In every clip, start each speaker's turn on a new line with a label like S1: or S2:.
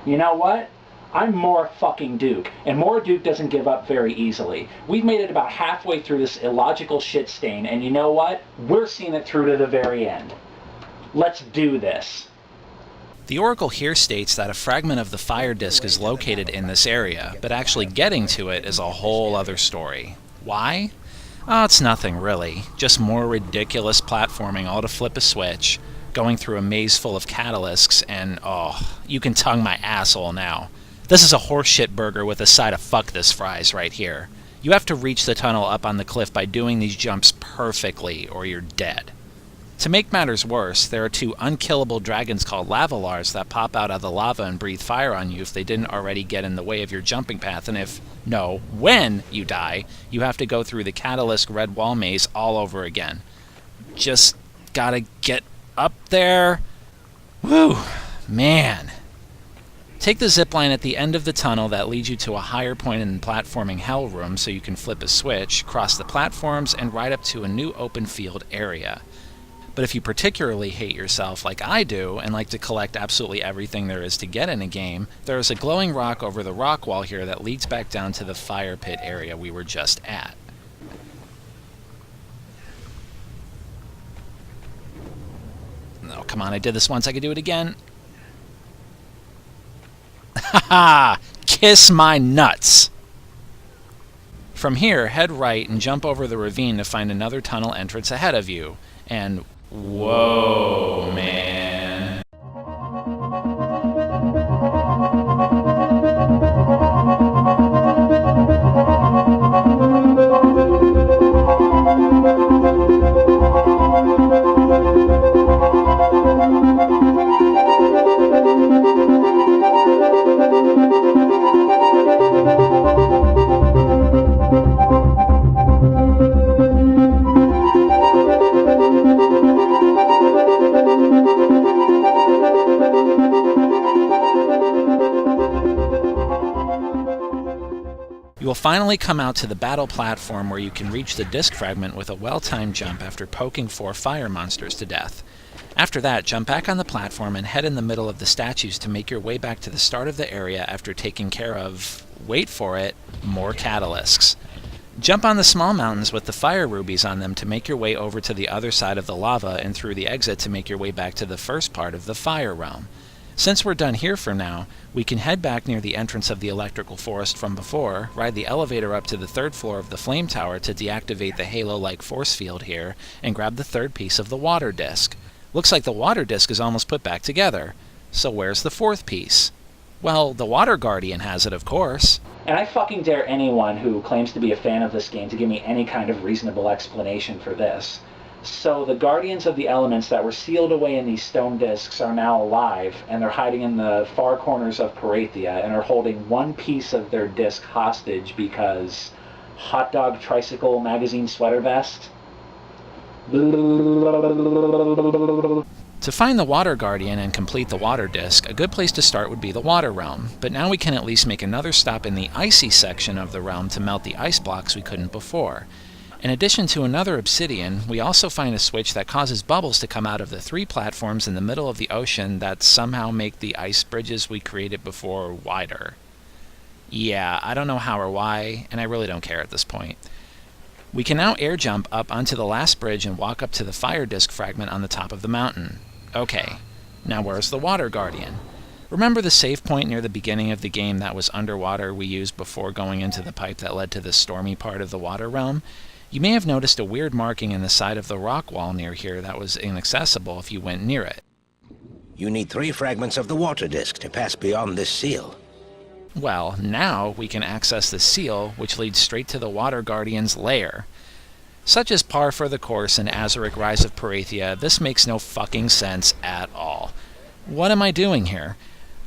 S1: You know what? I'm more fucking Duke, and more Duke doesn't give up very easily. We've made it about halfway through this illogical shit stain, and you know what? We're seeing it through to the very end. Let's do this.
S2: The Oracle here states that a fragment of the fire disk is located in this area, but actually getting to it is a whole other story. Why? Oh, it's nothing really. Just more ridiculous platforming, all to flip a switch, going through a maze full of catalysts, and oh, you can tongue my asshole now. This is a horseshit burger with a side of fuck this fries right here. You have to reach the tunnel up on the cliff by doing these jumps perfectly, or you're dead. To make matters worse, there are 2 unkillable dragons called lavalars that pop out of the lava and breathe fire on you if they didn't already get in the way of your jumping path, and when you die, you have to go through the Catalyst red wall maze all over again. Just gotta get up there. Whew, man. Take the zipline at the end of the tunnel that leads you to a higher point in the platforming hell room so you can flip a switch, cross the platforms, and ride up to a new open field area. But if you particularly hate yourself like I do and like to collect absolutely everything there is to get in a game, there is a glowing rock over the rock wall here that leads back down to the fire pit area we were just at. Oh, come on, I did this once, I could do it again. Haha! Kiss my nuts! From here, head right and jump over the ravine to find another tunnel entrance ahead of you. And whoa, man. You will finally come out to the battle platform where you can reach the disc fragment with a well-timed jump after poking 4 fire monsters to death. After that, jump back on the platform and head in the middle of the statues to make your way back to the start of the area after taking care of, wait for it, more catalysts. Jump on the small mountains with the fire rubies on them to make your way over to the other side of the lava and through the exit to make your way back to the first part of the fire realm. Since we're done here for now, we can head back near the entrance of the electrical forest from before, ride the elevator up to the 3rd floor of the flame tower to deactivate the halo-like force field here, and grab the 3rd piece of the water disc. Looks like the water disc is almost put back together. So where's the 4th piece? Well, the Water Guardian has it, of course.
S1: And I fucking dare anyone who claims to be a fan of this game to give me any kind of reasonable explanation for this. So the Guardians of the Elements that were sealed away in these stone discs are now alive, and they're hiding in the far corners of Perathia and are holding one piece of their disc hostage because hot dog tricycle magazine sweater vest?
S2: To find the Water Guardian and complete the water disc, a good place to start would be the Water Realm, but now we can at least make another stop in the icy section of the realm to melt the ice blocks we couldn't before. In addition to another obsidian, we also find a switch that causes bubbles to come out of the 3 platforms in the middle of the ocean that somehow make the ice bridges we created before wider. Yeah, I don't know how or why, and I really don't care at this point. We can now air jump up onto the last bridge and walk up to the fire disk fragment on the top of the mountain. Okay, now where's the Water Guardian? Remember the save point near the beginning of the game that was underwater we used before going into the pipe that led to the stormy part of the water realm? You may have noticed a weird marking in the side of the rock wall near here that was inaccessible if you went near it.
S3: You need 3 fragments of the water disk to pass beyond this seal.
S2: Well, now we can access the seal, which leads straight to the Water Guardian's lair. Such is par for the course in Azurik Rise of Perathia, this makes no fucking sense at all. What am I doing here?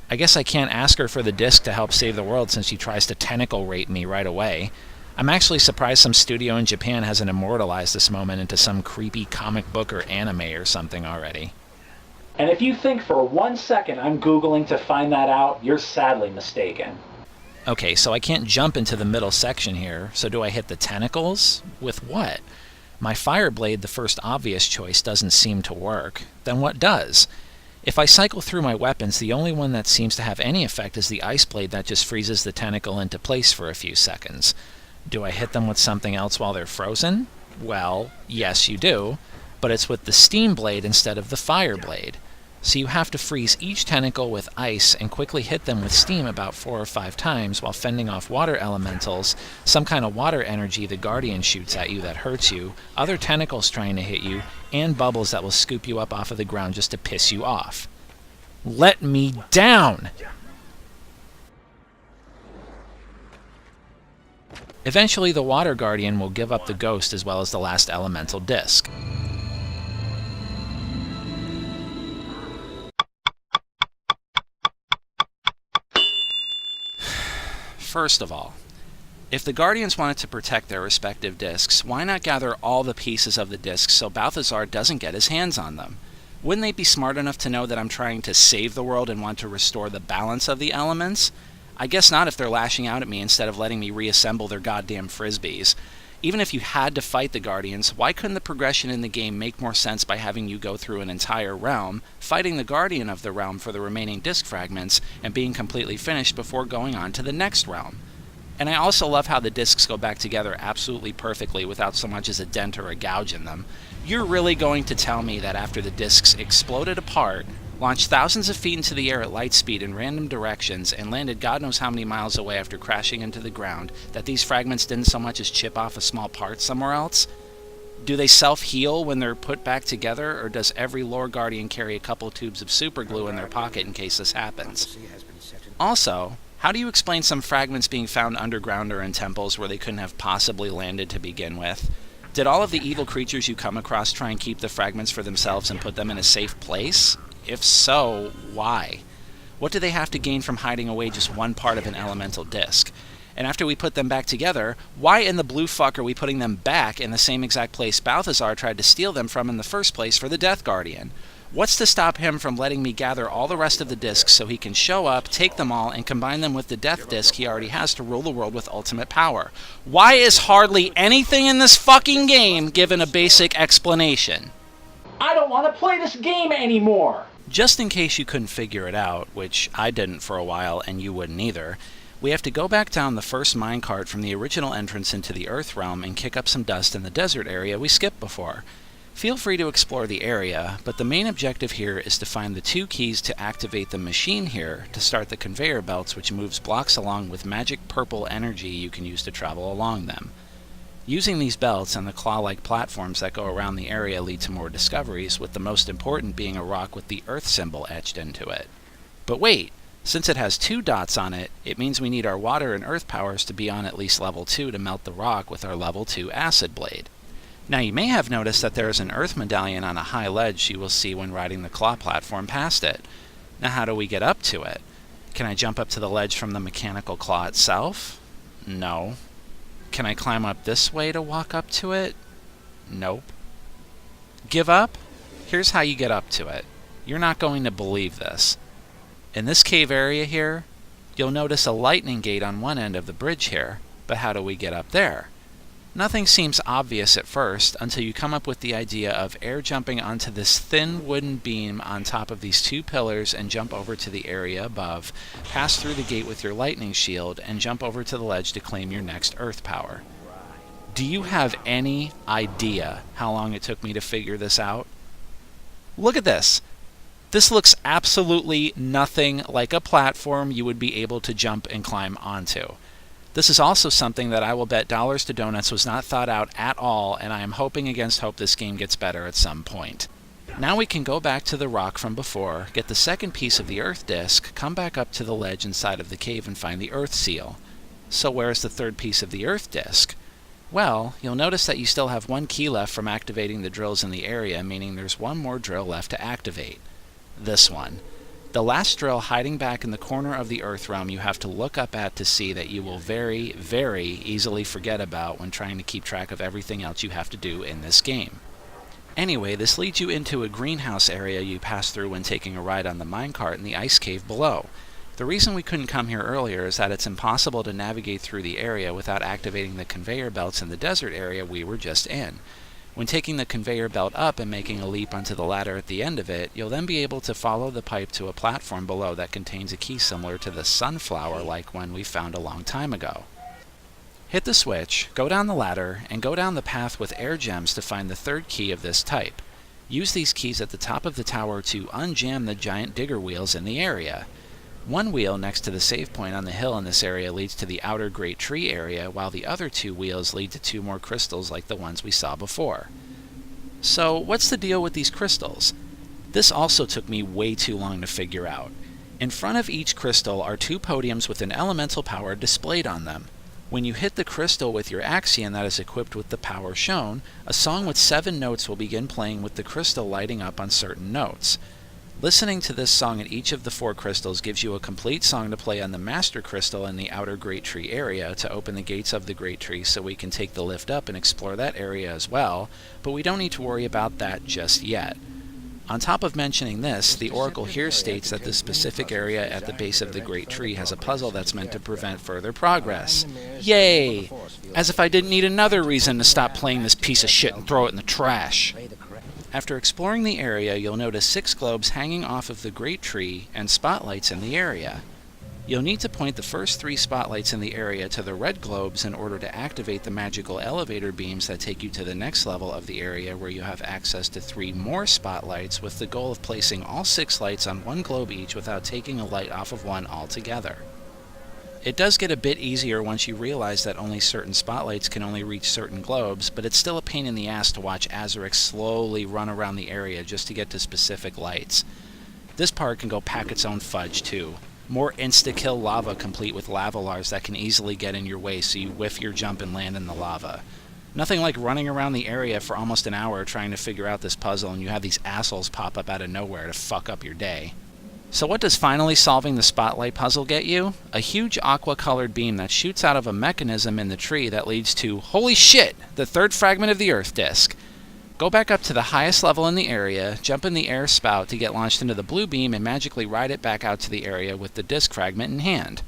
S2: I guess I can't ask her for the disc to help save the world since she tries to tentacle rape me right away. I'm actually surprised some studio in Japan hasn't immortalized this moment into some creepy comic book or anime or something already.
S1: And if you think for 1 second I'm Googling to find that out, you're sadly mistaken.
S2: Okay, so I can't jump into the middle section here, so do I hit the tentacles? With what? My fire blade, the first obvious choice, doesn't seem to work. Then what does? If I cycle through my weapons, the only one that seems to have any effect is the ice blade that just freezes the tentacle into place for a few seconds. Do I hit them with something else while they're frozen? Well, yes you do, but it's with the steam blade instead of the fire blade. So you have to freeze each tentacle with ice and quickly hit them with steam about 4 or 5 times while fending off water elementals, some kind of water energy the Guardian shoots at you that hurts you, other tentacles trying to hit you, and bubbles that will scoop you up off of the ground just to piss you off. Let me down! Eventually the Water Guardian will give up the ghost as well as the last elemental disc. First of all, if the Guardians wanted to protect their respective discs, why not gather all the pieces of the discs so Balthazar doesn't get his hands on them? Wouldn't they be smart enough to know that I'm trying to save the world and want to restore the balance of the elements? I guess not if they're lashing out at me instead of letting me reassemble their goddamn frisbees. Even if you had to fight the Guardians, why couldn't the progression in the game make more sense by having you go through an entire realm, fighting the Guardian of the realm for the remaining disc fragments, and being completely finished before going on to the next realm? And I also love how the discs go back together absolutely perfectly without so much as a dent or a gouge in them. You're really going to tell me that after the discs exploded apart, launched thousands of feet into the air at light speed in random directions, and landed God knows how many miles away after crashing into the ground, that these fragments didn't so much as chip off a small part somewhere else? Do they self-heal when they're put back together, or does every lore guardian carry a couple tubes of superglue in their pocket in case this happens? Also, how do you explain some fragments being found underground or in temples where they couldn't have possibly landed to begin with? Did all of the evil creatures you come across try and keep the fragments for themselves and put them in a safe place? If so, why? What do they have to gain from hiding away just one part of an elemental disc? And after we put them back together, why in the blue fuck are we putting them back in the same exact place Balthazar tried to steal them from in the first place for the Death Guardian? What's to stop him from letting me gather all the rest of the discs so he can show up, take them all, and combine them with the Death Disc he already has to rule the world with ultimate power? Why is hardly anything in this fucking game given a basic explanation?
S1: I don't want to play this game anymore!
S2: Just in case you couldn't figure it out, which I didn't for a while and you wouldn't either, we have to go back down the first minecart from the original entrance into the Earth Realm and kick up some dust in the desert area we skipped before. Feel free to explore the area, but the main objective here is to find the 2 keys to activate the machine here to start the conveyor belts, which moves blocks along with magic purple energy you can use to travel along them. Using these belts and the claw-like platforms that go around the area lead to more discoveries, with the most important being a rock with the Earth symbol etched into it. But wait, since it has 2 dots on it, it means we need our water and earth powers to be on at least level 2 to melt the rock with our level 2 acid blade. Now you may have noticed that there is an earth medallion on a high ledge you will see when riding the claw platform past it. Now how do we get up to it? Can I jump up to the ledge from the mechanical claw itself? No. Can I climb up this way to walk up to it? Nope. Give up? Here's how you get up to it. You're not going to believe this. In this cave area here, you'll notice a lightning gate on one end of the bridge here, but how do we get up there? Nothing seems obvious at first until you come up with the idea of air jumping onto this thin wooden beam on top of these 2 pillars and jump over to the area above, pass through the gate with your lightning shield, and jump over to the ledge to claim your next earth power. Do you have any idea how long it took me to figure this out? Look at this. This looks absolutely nothing like a platform you would be able to jump and climb onto. This is also something that I will bet dollars to donuts was not thought out at all, and I am hoping against hope this game gets better at some point. Now we can go back to the rock from before, get the second piece of the earth disc, come back up to the ledge inside of the cave and find the earth seal. So where's the third piece of the earth disc? Well, you'll notice that you still have 1 key left from activating the drills in the area, meaning there's 1 more drill left to activate. This one. The last drill hiding back in the corner of the Earth Realm you have to look up at to see that you will very, very easily forget about when trying to keep track of everything else you have to do in this game. Anyway, this leads you into a greenhouse area you pass through when taking a ride on the minecart in the ice cave below. The reason we couldn't come here earlier is that it's impossible to navigate through the area without activating the conveyor belts in the desert area we were just in. When taking the conveyor belt up and making a leap onto the ladder at the end of it, you'll then be able to follow the pipe to a platform below that contains a key similar to the sunflower-like one we found a long time ago. Hit the switch, go down the ladder, and go down the path with air gems to find the third key of this type. Use these keys at the top of the tower to unjam the giant digger wheels in the area. One wheel next to the save point on the hill in this area leads to the outer Great Tree area, while the other two wheels lead to two more crystals like the ones we saw before. So, what's the deal with these crystals? This also took me way too long to figure out. In front of each crystal are two podiums with an elemental power displayed on them. When you hit the crystal with your axion that is equipped with the power shown, a song with 7 notes will begin playing with the crystal lighting up on certain notes. Listening to this song at each of the 4 crystals gives you a complete song to play on the master crystal in the outer Great Tree area to open the gates of the Great Tree so we can take the lift up and explore that area as well, but we don't need to worry about that just yet. On top of mentioning this, the Oracle here states that this specific area at the base of the Great Tree has a puzzle that's meant to prevent further progress. Yay! As if I didn't need another reason to stop playing this piece of shit and throw it in the trash. After exploring the area, you'll notice 6 globes hanging off of the Great Tree and spotlights in the area. You'll need to point the first 3 spotlights in the area to the red globes in order to activate the magical elevator beams that take you to the next level of the area, where you have access to 3 more spotlights with the goal of placing all 6 lights on 1 globe each without taking a light off of one altogether. It does get a bit easier once you realize that only certain spotlights can only reach certain globes, but it's still a pain in the ass to watch Azurik slowly run around the area just to get to specific lights. This part can go pack its own fudge too. More insta-kill lava complete with lavalars that can easily get in your way so you whiff your jump and land in the lava. Nothing like running around the area for almost an hour trying to figure out this puzzle and you have these assholes pop up out of nowhere to fuck up your day. So what does finally solving the spotlight puzzle get you? A huge aqua-colored beam that shoots out of a mechanism in the tree that leads to, holy shit, the 3rd fragment of the Earth disk. Go back up to the highest level in the area, jump in the air spout to get launched into the blue beam, and magically ride it back out to the area with the disk fragment in hand.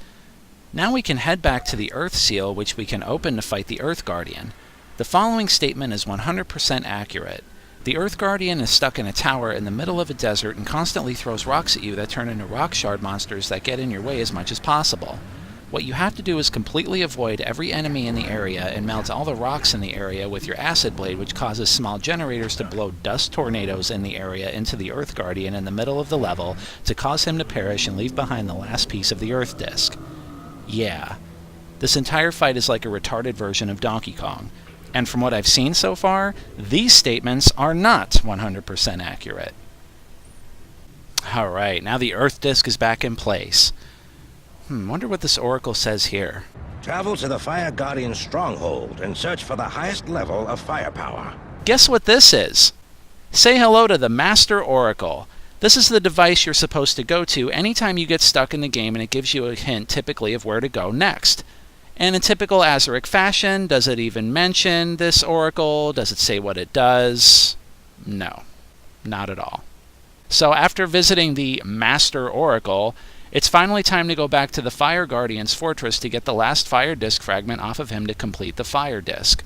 S2: Now we can head back to the Earth Seal, which we can open to fight the Earth Guardian. The following statement is 100% accurate. The Earth Guardian is stuck in a tower in the middle of a desert and constantly throws rocks at you that turn into rock shard monsters that get in your way as much as possible. What you have to do is completely avoid every enemy in the area and melt all the rocks in the area with your acid blade, which causes small generators to blow dust tornadoes in the area into the Earth Guardian in the middle of the level to cause him to perish and leave behind the last piece of the Earth disk. Yeah, this entire fight is like a retarded version of Donkey Kong. And from what I've seen so far, these statements are not 100% accurate. Alright, now the Earth disk is back in place. Wonder what this oracle says here.
S3: Travel to the Fire Guardian stronghold and search for the highest level of firepower.
S2: Guess what this is? Say hello to the Master Oracle. This is the device you're supposed to go to anytime you get stuck in the game, and it gives you a hint typically of where to go next. And in typical Azurik fashion, does it even mention this oracle? Does it say what it does? No, not at all. So after visiting the Master Oracle, it's finally time to go back to the Fire Guardian's fortress to get the last fire disk fragment off of him to complete the fire disk.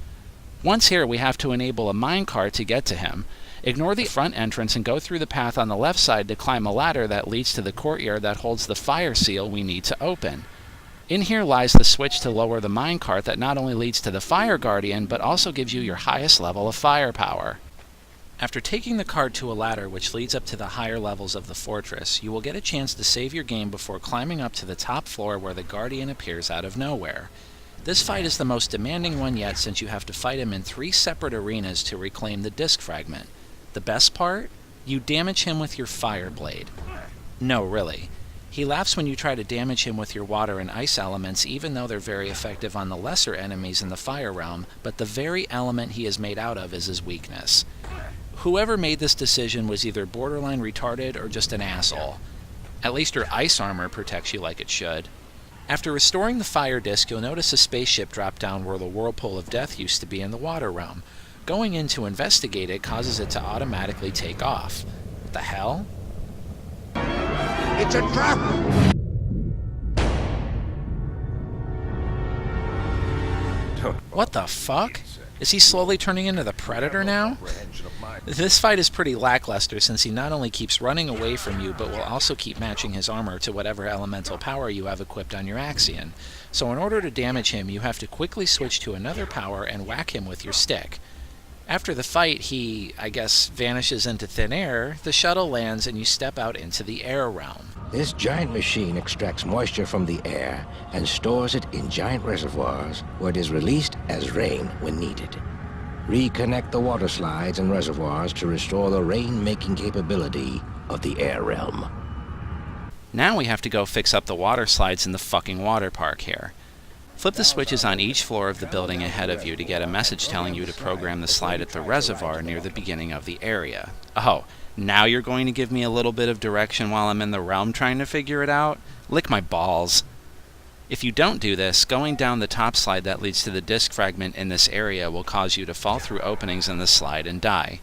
S2: Once here, we have to enable a minecart to get to him. Ignore the front entrance and go through the path on the left side to climb a ladder that leads to the courtyard that holds the fire seal we need to open. In here lies the switch to lower the minecart that not only leads to the Fire Guardian, but also gives you your highest level of firepower. After taking the cart to a ladder which leads up to the higher levels of the fortress, you will get a chance to save your game before climbing up to the top floor where the Guardian appears out of nowhere. This fight is the most demanding one yet, since you have to fight him in 3 separate arenas to reclaim the disk fragment. The best part? You damage him with your fire blade. No, really. He laughs when you try to damage him with your water and ice elements, even though they're very effective on the lesser enemies in the fire realm, but the very element he is made out of is his weakness. Whoever made this decision was either borderline retarded or just an asshole. At least your ice armor protects you like it should. After restoring the fire disk, you'll notice a spaceship drop down where the Whirlpool of Death used to be in the water realm. Going in to investigate it causes it to automatically take off. What the hell?
S3: It's a trap!
S2: What the fuck? Is he slowly turning into the Predator now? This fight is pretty lackluster since he not only keeps running away from you, but will also keep matching his armor to whatever elemental power you have equipped on your Axion. So in order to damage him, you have to quickly switch to another power and whack him with your stick. After the fight, he, I guess, vanishes into thin air, the shuttle lands, and you step out into the air realm.
S3: This giant machine extracts moisture from the air and stores it in giant reservoirs where it is released as rain when needed. Reconnect the water slides and reservoirs to restore the rain-making capability of the air realm.
S2: Now we have to go fix up the water slides in the fucking water park here. Flip the switches on each floor of the building ahead of you to get a message telling you to program the slide at the reservoir near the beginning of the area. Oh, now you're going to give me a little bit of direction while I'm in the realm trying to figure it out? Lick my balls. If you don't do this, going down the top slide that leads to the disc fragment in this area will cause you to fall through openings in the slide and die.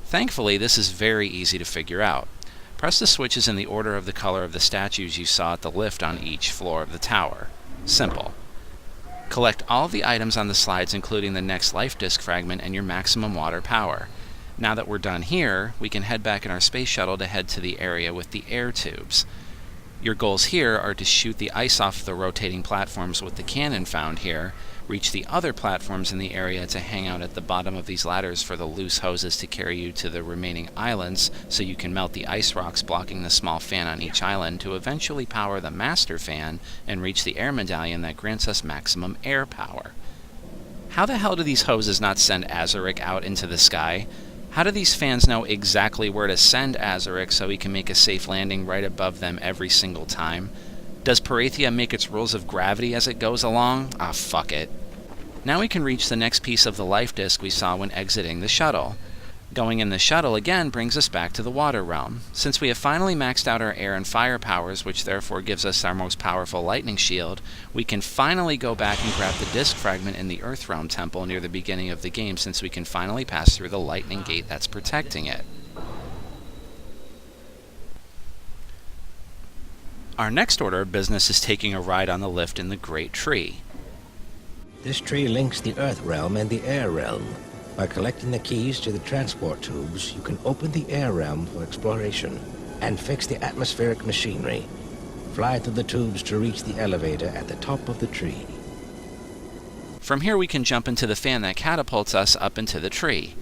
S2: Thankfully, this is very easy to figure out. Press the switches in the order of the color of the statues you saw at the lift on each floor of the tower. Simple. Collect all of the items on the slides, including the next life disc fragment and your maximum water power. Now that we're done here, we can head back in our space shuttle to head to the area with the air tubes. Your goals here are to shoot the ice off the rotating platforms with the cannon found here, reach the other platforms in the area to hang out at the bottom of these ladders for the loose hoses to carry you to the remaining islands so you can melt the ice rocks blocking the small fan on each island to eventually power the master fan and reach the air medallion that grants us maximum air power. How the hell do these hoses not send Azurik out into the sky? How do these fans know exactly where to send Azurik so he can make a safe landing right above them every single time? Does Perathia make its rules of gravity as it goes along? Ah, fuck it. Now we can reach the next piece of the life disc we saw when exiting the shuttle. Going in the shuttle again brings us back to the water realm. Since we have finally maxed out our air and fire powers, which therefore gives us our most powerful lightning shield, we can finally go back and grab the disc fragment in the Earth Realm Temple near the beginning of the game, since we can finally pass through the lightning gate that's protecting it. Our next order of business is taking a ride on the lift in the Great Tree.
S3: This tree links the Earth realm and the air realm. By collecting the keys to the transport tubes, you can open the air realm for exploration and fix the atmospheric machinery. Fly through the tubes to reach the elevator at the top of the tree.
S2: From here we can jump into the fan that catapults us up into the tree.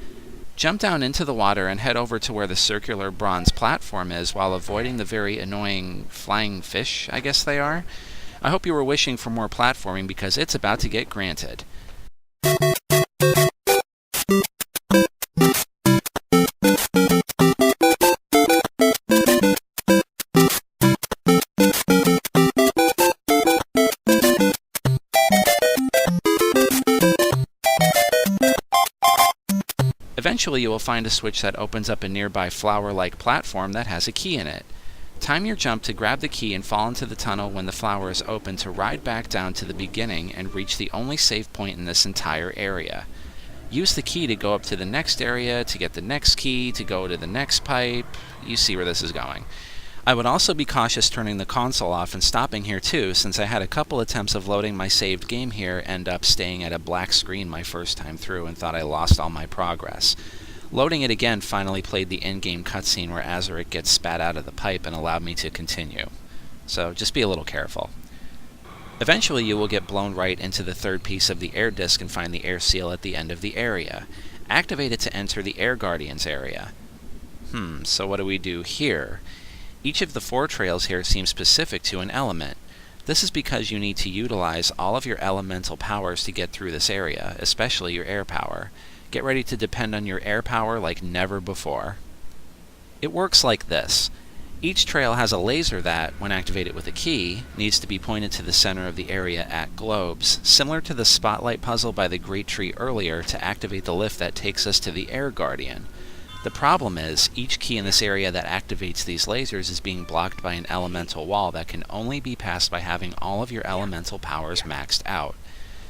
S2: Jump down into the water and head over to where the circular bronze platform is while avoiding the very annoying flying fish, I guess they are. I hope you were wishing for more platforming because it's about to get granted. Eventually you will find a switch that opens up a nearby flower-like platform that has a key in it. Time your jump to grab the key and fall into the tunnel when the flower is open to ride back down to the beginning and reach the only save point in this entire area. Use the key to go up to the next area, to get the next key, to go to the next pipe. You see where this is going. I would also be cautious turning the console off and stopping here too, since I had a couple attempts of loading my saved game here end up staying at a black screen my first time through and thought I lost all my progress. Loading it again finally played the in-game cutscene where Azurik gets spat out of the pipe and allowed me to continue. So just be a little careful. Eventually you will get blown right into the third piece of the air disc and find the air seal at the end of the area. Activate it to enter the Air Guardians area. So what do we do here? Each of the 4 trails here seems specific to an element. This is because you need to utilize all of your elemental powers to get through this area, especially your air power. Get ready to depend on your air power like never before. It works like this. Each trail has a laser that, when activated with a key, needs to be pointed to the center of the area at globes, similar to the spotlight puzzle by the Great Tree earlier to activate the lift that takes us to the Air Guardian. The problem is, each key in this area that activates these lasers is being blocked by an elemental wall that can only be passed by having all of your elemental powers maxed out.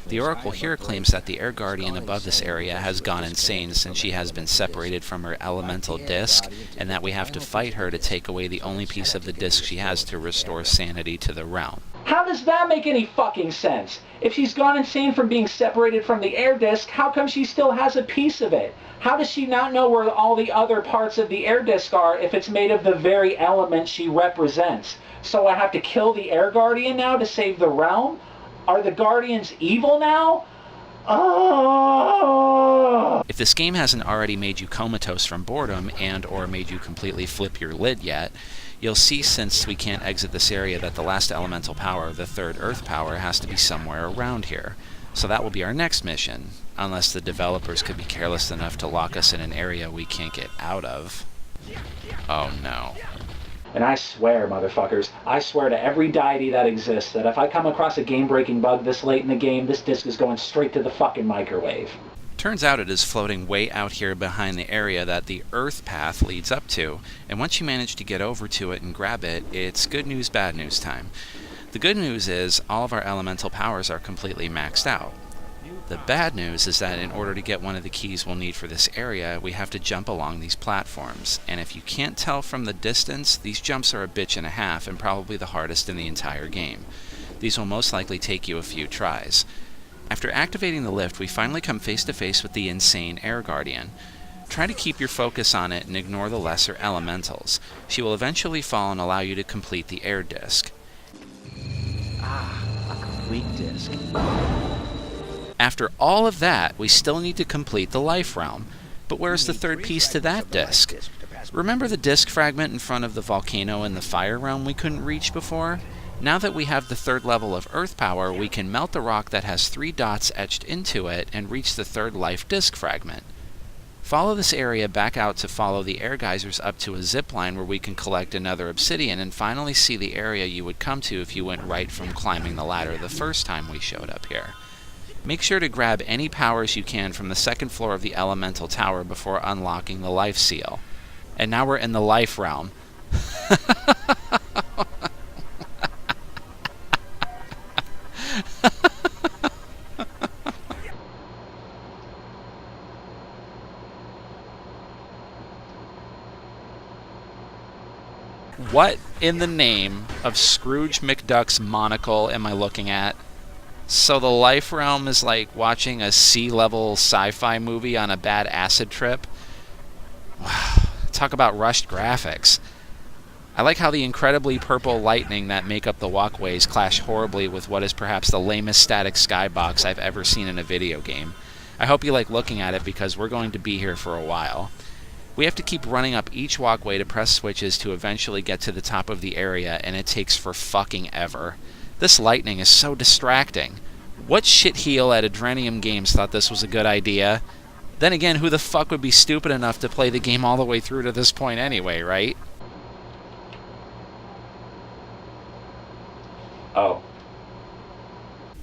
S2: The Oracle here claims that the Air Guardian above this area has gone insane since she has been separated from her elemental disc, and that we have to fight her to take away the only piece of the disc she has to restore sanity to the realm.
S1: How does that make any fucking sense? If she's gone insane from being separated from the air disc, how come she still has a piece of it? How does she not know where all the other parts of the air disc are if it's made of the very element she represents? So I have to kill the Air Guardian now to save the realm? Are the Guardians evil now? Oh!
S2: If this game hasn't already made you comatose from boredom and or made you completely flip your lid yet, you'll see since we can't exit this area that the last elemental power, the third earth power, has to be somewhere around here. So that will be our next mission, unless the developers could be careless enough to lock us in an area we can't get out of. Oh no.
S1: And I swear, motherfuckers, I swear to every deity that exists that if I come across a game-breaking bug this late in the game, this disc is going straight to the fucking microwave.
S2: Turns out it is floating way out here behind the area that the Earth path leads up to, and once you manage to get over to it and grab it, it's good news, bad news time. The good news is all of our elemental powers are completely maxed out. The bad news is that in order to get one of the keys we'll need for this area, we have to jump along these platforms, and if you can't tell from the distance, these jumps are a bitch and a half and probably the hardest in the entire game. These will most likely take you a few tries. After activating the lift, we finally come face to face with the insane Air Guardian. Try to keep your focus on it and ignore the lesser elementals. She will eventually fall and allow you to complete the air disc.
S1: A complete disc.
S2: After all of that, we still need to complete the life realm. But where's the third piece to that disc? Remember the disc fragment in front of the volcano in the fire realm we couldn't reach before? Now that we have the third level of earth power, we can melt the rock that has 3 dots etched into it and reach the third life disc fragment. Follow this area back out to follow the air geysers up to a zip line where we can collect another obsidian and finally see the area you would come to if you went right from climbing the ladder the first time we showed up here. Make sure to grab any powers you can from the second floor of the elemental tower before unlocking the life seal. And now we're in the life realm. What in the name of Scrooge McDuck's monocle am I looking at? So the life realm is like watching a sea-level sci-fi movie on a bad acid trip? Wow, talk about rushed graphics. I like how the incredibly purple lightning that make up the walkways clash horribly with what is perhaps the lamest static skybox I've ever seen in a video game. I hope you like looking at it because we're going to be here for a while. We have to keep running up each walkway to press switches to eventually get to the top of the area, and it takes for fucking ever. This lightning is so distracting. What shitheel at Adrenium Games thought this was a good idea? Then again, who the fuck would be stupid enough to play the game all the way through to this point anyway, right?
S1: Oh.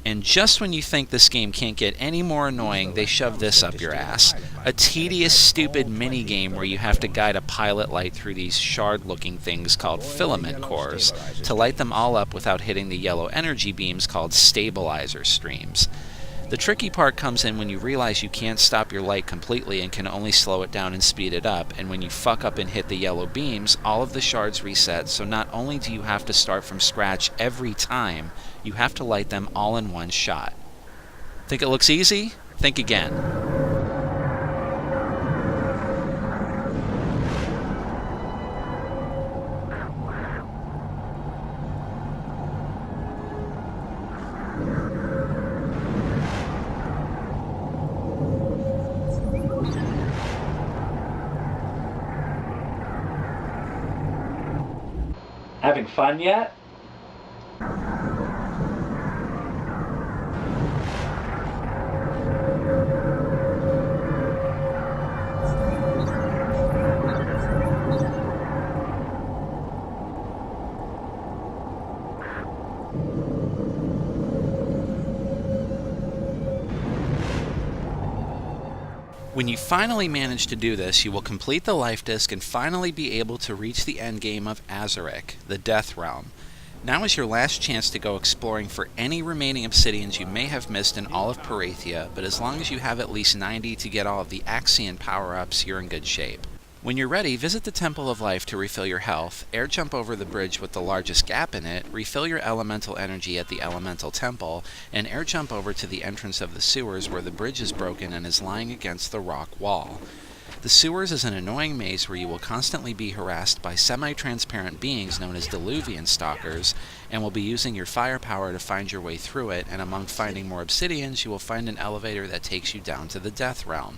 S2: And just when you think this game can't get any more annoying, they shove this up your ass. A tedious, stupid mini-game where you have to guide a pilot light through these shard-looking things called filament cores to light them all up without hitting the yellow energy beams called stabilizer streams. The tricky part comes in when you realize you can't stop your light completely and can only slow it down and speed it up, and when you fuck up and hit the yellow beams, all of the shards reset, so not only do you have to start from scratch every time, you have to light them all in one shot. Think it looks easy? Think again.
S1: Having fun yet?
S2: When you finally manage to do this, you will complete the life disc and finally be able to reach the endgame of Azurik, the Death Realm. Now is your last chance to go exploring for any remaining obsidians you may have missed in all of Perathia, but as long as you have at least 90 to get all of the Axion power-ups, you're in good shape. When you're ready, visit the Temple of Life to refill your health, air jump over the bridge with the largest gap in it, refill your elemental energy at the Elemental Temple, and air jump over to the entrance of the sewers where the bridge is broken and is lying against the rock wall. The sewers is an annoying maze where you will constantly be harassed by semi-transparent beings known as Diluvian Stalkers, and will be using your firepower to find your way through it, and among finding more obsidians, you will find an elevator that takes you down to the Death Realm.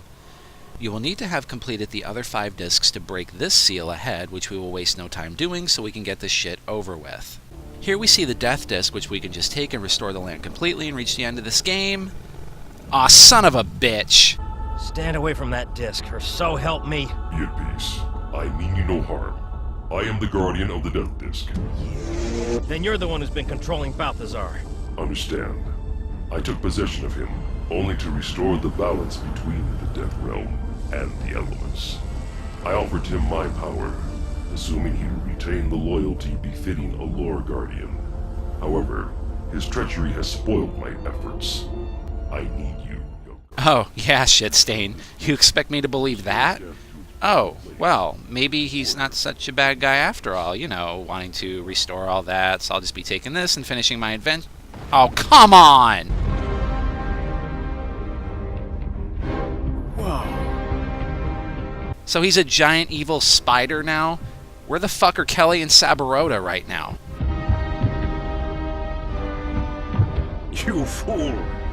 S2: You will need to have completed the other 5 discs to break this seal ahead, which we will waste no time doing so we can get this shit over with. Here we see the death disc, which we can just take and restore the land completely and reach the end of this game. Aw, son of a bitch!
S4: Stand away from that disc, or so help me.
S5: Be at peace. I mean you no harm. I am the guardian of the death disc.
S4: Then you're the one who's been controlling Balthazar.
S5: Understand. I took possession of him, only to restore the balance between the death realm and the elements. I offered him my power, assuming he would retain the loyalty befitting a lore guardian. However, his treachery has spoiled my efforts. I need you.
S2: Oh, yeah, Shitstain. You expect me to believe that? Oh, well, maybe he's not such a bad guy after all, you know, wanting to restore all that, so I'll just be taking this and finishing my adventure. Oh, come on! So he's a giant evil spider now? Where the fuck are Kelly and Sabaroda right now?
S6: You fool!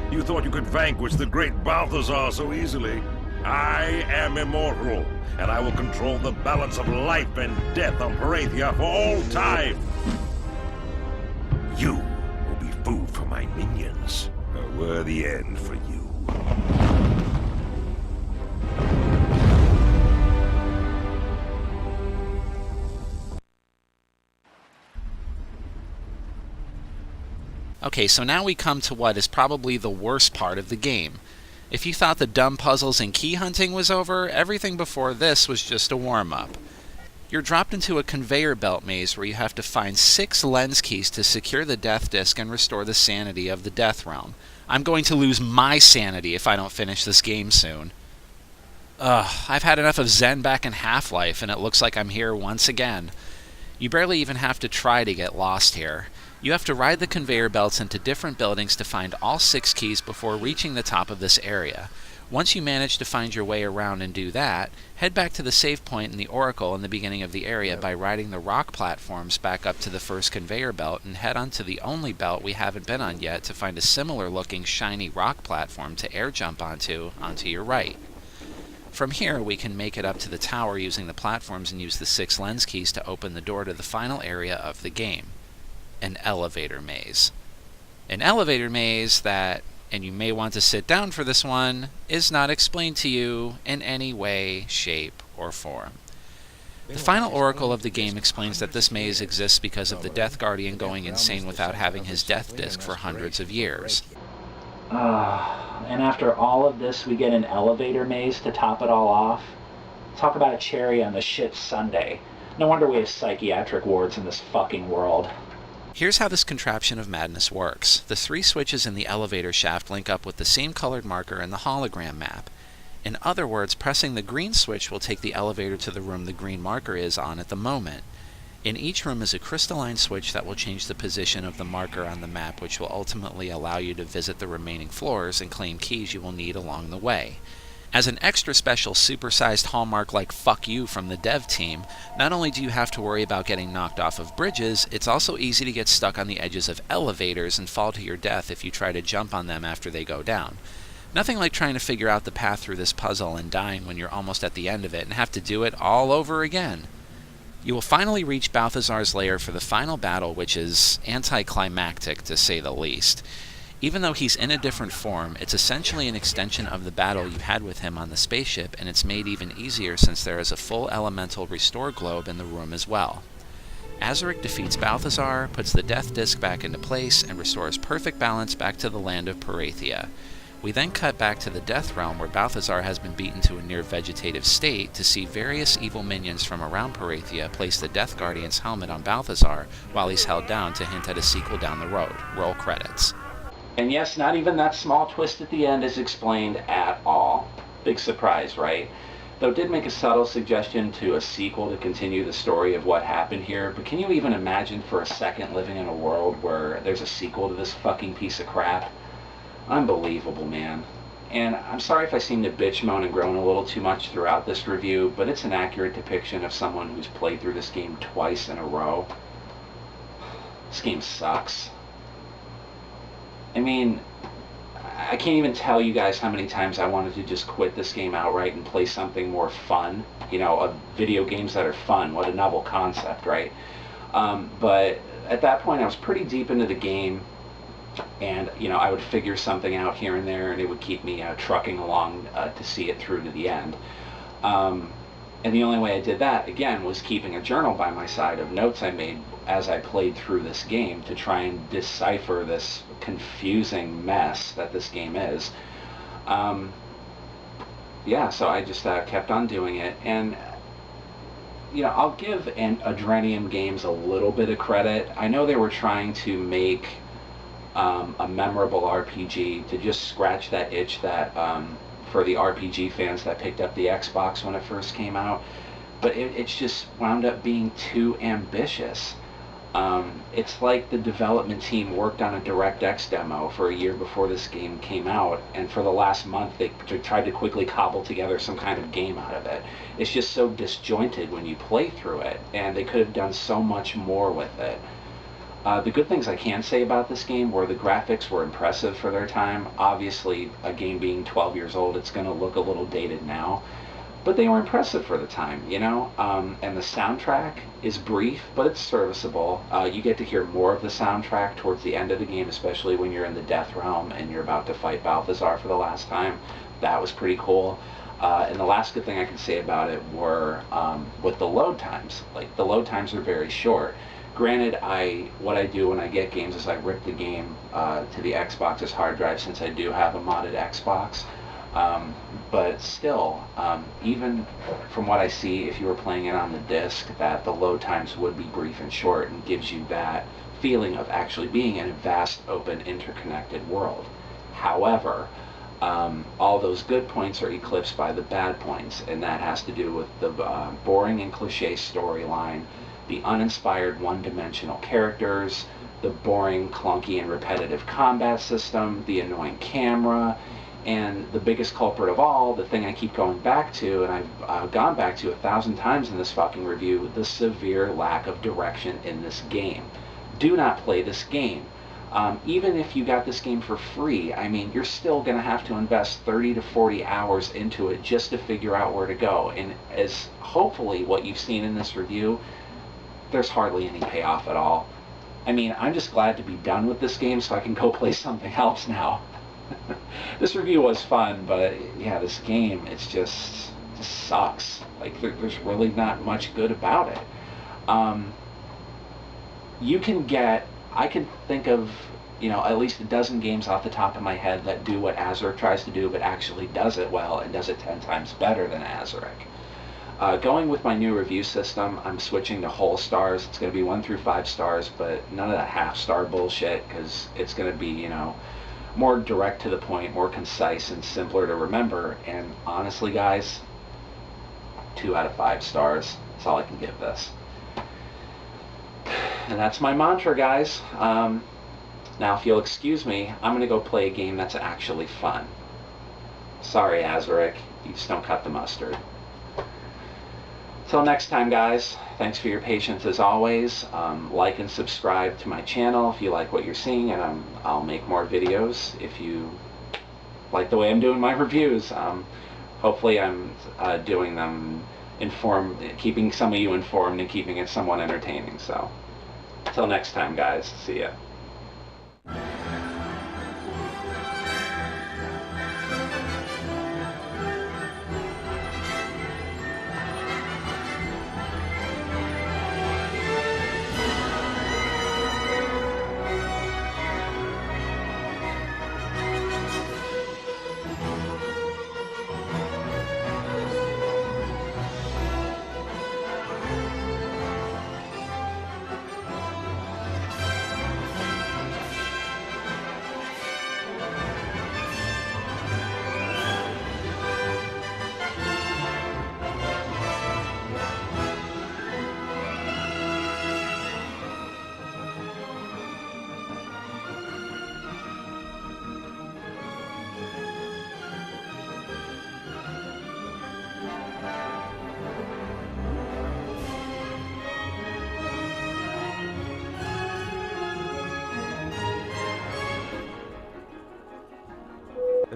S6: You thought you could vanquish the great Balthazar so easily. I am immortal, and I will control the balance of life and death on Perathia for all time. You will be food for my minions. A worthy end for you.
S2: Okay, so now we come to what is probably the worst part of the game. If you thought the dumb puzzles and key hunting was over, everything before this was just a warm-up. You're dropped into a conveyor belt maze where you have to find 6 lens keys to secure the death disc and restore the sanity of the Death Realm. I'm going to lose my sanity if I don't finish this game soon. Ugh, I've had enough of Zen back in Half-Life, and it looks like I'm here once again. You barely even have to try to get lost here. You have to ride the conveyor belts into different buildings to find all 6 keys before reaching the top of this area. Once you manage to find your way around and do that, head back to the save point in the Oracle in the beginning of the area by riding the rock platforms back up to the first conveyor belt and head on to the only belt we haven't been on yet to find a similar looking shiny rock platform to air jump onto your right. From here, we can make it up to the tower using the platforms and use the 6 lens keys to open the door to the final area of the game. An elevator maze. An elevator maze that, and you may want to sit down for this one, is not explained to you in any way, shape, or form. The final oracle of the game explains that this maze exists because of the Death Guardian going insane without having his death disc for hundreds of years.
S1: And after all of this, we get an elevator maze to top it all off? Talk about a cherry on the shit sundae. No wonder we have psychiatric wards in this fucking world.
S2: Here's how this contraption of madness works. The 3 switches in the elevator shaft link up with the same colored marker in the hologram map. In other words, pressing the green switch will take the elevator to the room the green marker is on at the moment. In each room is a crystalline switch that will change the position of the marker on the map, which will ultimately allow you to visit the remaining floors and claim keys you will need along the way. As an extra special supersized hallmark like fuck you from the dev team, not only do you have to worry about getting knocked off of bridges, it's also easy to get stuck on the edges of elevators and fall to your death if you try to jump on them after they go down. Nothing like trying to figure out the path through this puzzle and dying when you're almost at the end of it and have to do it all over again. You will finally reach Balthazar's lair for the final battle, which is anticlimactic to say the least. Even though he's in a different form, it's essentially an extension of the battle you had with him on the spaceship, and it's made even easier since there is a full elemental restore globe in the room as well. Azurik defeats Balthazar, puts the death disc back into place, and restores perfect balance back to the land of Perathia. We then cut back to the Death Realm where Balthazar has been beaten to a near vegetative state to see various evil minions from around Perathia place the Death Guardian's helmet on Balthazar while he's held down to hint at a sequel down the road. Roll credits.
S1: And yes, not even that small twist at the end is explained at all. Big surprise, right? Though it did make a subtle suggestion to a sequel to continue the story of what happened here, but can you even imagine for a second living in a world where there's a sequel to this fucking piece of crap? Unbelievable, man. And I'm sorry if I seem to bitch, moan, and groan a little too much throughout this review, but it's an accurate depiction of someone who's played through this game twice in a row. This game sucks. I mean, I can't even tell you guys how many times I wanted to just quit this game outright and play something more fun. You know, video games that are fun. What a novel concept, right? But at that point, I was pretty deep into the game. And, you know, I would figure something out here and there, and it would keep me trucking along to see it through to the end. And the only way I did that, again, was keeping a journal by my side of notes I made as I played through this game to try and decipher this confusing mess that this game is. Yeah, so I just kept on doing it. And, you know, I'll give Adrenium Games a little bit of credit. I know they were trying to make a memorable RPG to just scratch that itch that for the RPG fans that picked up the Xbox when it first came out, but it's just wound up being too ambitious. It's like the development team worked on a DirectX demo for a year before this game came out, and for the last month they tried to quickly cobble together some kind of game out of it. It's just so disjointed when you play through it, and they could have done so much more with it. The good things I can say about this game were the graphics were impressive for their time. Obviously, a game being 12 years old, it's going to look a little dated now. But they were impressive for the time, you know? And the soundtrack is brief, but it's serviceable. You get to hear more of the soundtrack towards the end of the game, especially when you're in the Death Realm and you're about to fight Balthazar for the last time. That was pretty cool. And the last good thing I can say about it were with the load times. Like, the load times are very short. Granted, what I do when I get games is I rip the game to the Xbox's hard drive, since I do have a modded Xbox. But still, even from what I see, if you were playing it on the disc, that the load times would be brief and short, and gives you that feeling of actually being in a vast, open, interconnected world. However, all those good points are eclipsed by the bad points, and that has to do with the boring and cliche storyline, the uninspired one-dimensional characters, the boring, clunky, and repetitive combat system, the annoying camera, and the biggest culprit of all, the thing I keep going back to, and I've gone back to 1,000 times in this fucking review, the severe lack of direction in this game. Do not play this game. Even if you got this game for free, I mean, you're still going to have to invest 30 to 40 hours into it just to figure out where to go. And as hopefully what you've seen in this review, there's hardly any payoff at all. I mean, I'm just glad to be done with this game so I can go play something else now. This review was fun, but yeah, this game, it just sucks. Like, there's really not much good about it. I can think of, you know, at least a dozen games off the top of my head that do what Azurik tries to do, but actually does it well and does it 10 times better than Azurik. Going with my new review system, I'm switching to whole stars. It's going to be 1 through 5 stars, but none of that half-star bullshit, because it's going to be, you know, more direct to the point, more concise, and simpler to remember. And honestly, guys, 2 out of 5 stars. That's all I can give this. And that's my mantra, guys. Now, if you'll excuse me, I'm going to go play a game that's actually fun. Sorry, Azurik. You just don't cut the mustard. Till next time, guys, thanks for your patience as always. Like and subscribe to my channel if you like what you're seeing, and I'll make more videos if you like the way I'm doing my reviews. Hopefully I'm doing them keeping some of you informed and keeping it somewhat entertaining. So, till next time, guys, see ya.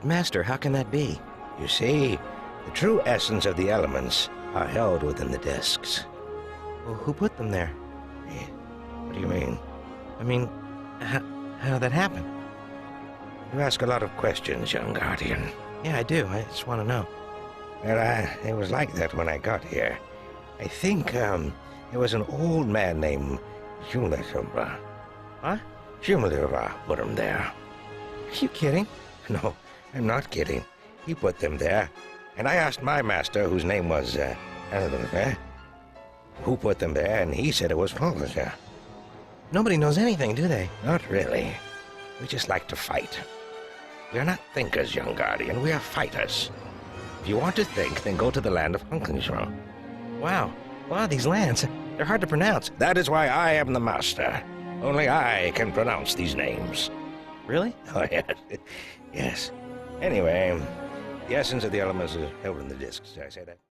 S3: But Master, how can that be? You see, the true essence of the elements are held within the discs.
S7: Well, who put them there?
S3: What do you mean?
S7: I mean, how did that happen?
S3: You ask a lot of questions, young Guardian.
S7: Yeah, I do. I just want to know.
S3: Well, it was like that when I got here. I think, there was an old man named Shumla.
S7: Huh?
S3: Shumla put him there.
S7: Are you kidding?
S3: No, I'm not kidding. He put them there. And I asked my master, whose name was, who put them there, and he said it was Perathia.
S7: Nobody knows anything, do they?
S3: Not really. We just like to fight. We are not thinkers, young Guardian. We are fighters. If you want to think, then go to the land of Hunkinshaw.
S7: Wow. Wow, these lands. They're hard to pronounce.
S3: That is why I am the master. Only I can pronounce these names.
S7: Really?
S3: Oh, yes. Yes. Anyway, the essence of the elements is held in the discs. Did I say that?